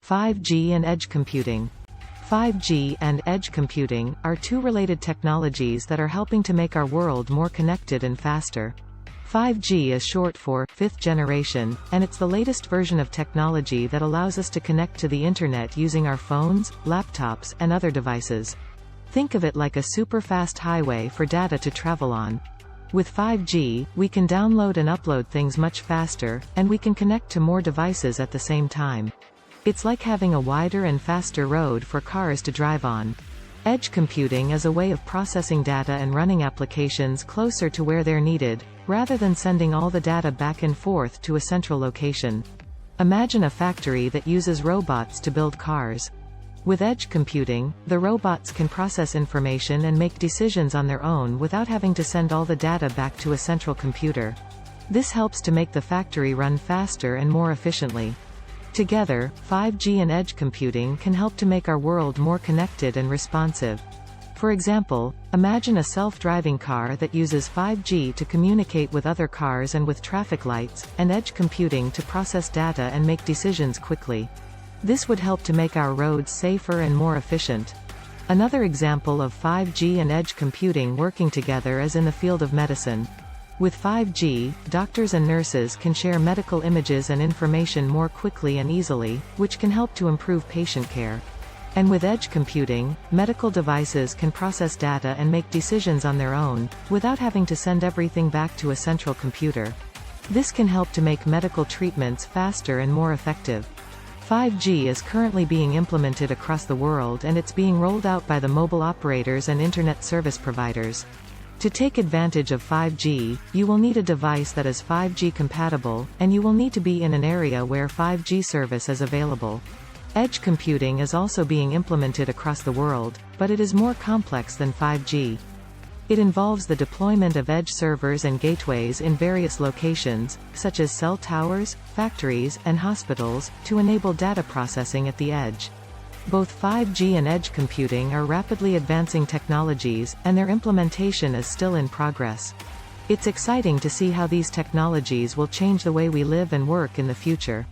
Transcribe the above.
5G and edge computing. 5G and edge computing are two related technologies that are helping to make our world more connected and faster. 5G is short for fifth generation, and it's the latest version of technology that allows us to connect to the internet using our phones, laptops, and other devices. Think of it like a super-fast highway for data to travel on. With 5G, we can download and upload things much faster, and we can connect to more devices at the same time. It's like having a wider and faster road for cars to drive on. Edge computing is a way of processing data and running applications closer to where they're needed, rather than sending all the data back and forth to a central location. Imagine a factory that uses robots to build cars. With edge computing, the robots can process information and make decisions on their own without having to send all the data back to a central computer. This helps to make the factory run faster and more efficiently. Together, 5G and edge computing can help to make our world more connected and responsive. For example, imagine a self-driving car that uses 5G to communicate with other cars and with traffic lights, and edge computing to process data and make decisions quickly. This would help to make our roads safer and more efficient. Another example of 5G and edge computing working together is in the field of medicine. With 5G, doctors and nurses can share medical images and information more quickly and easily, which can help to improve patient care. And with edge computing, medical devices can process data and make decisions on their own, without having to send everything back to a central computer. This can help to make medical treatments faster and more effective. 5G is currently being implemented across the world, and it's being rolled out by the mobile operators and internet service providers. To take advantage of 5G, you will need a device that is 5G compatible, and you will need to be in an area where 5G service is available. Edge computing is also being implemented across the world, but it is more complex than 5G. It involves the deployment of edge servers and gateways in various locations, such as cell towers, factories, and hospitals, to enable data processing at the edge. Both 5G and edge computing are rapidly advancing technologies, and their implementation is still in progress. It's exciting to see how these technologies will change the way we live and work in the future.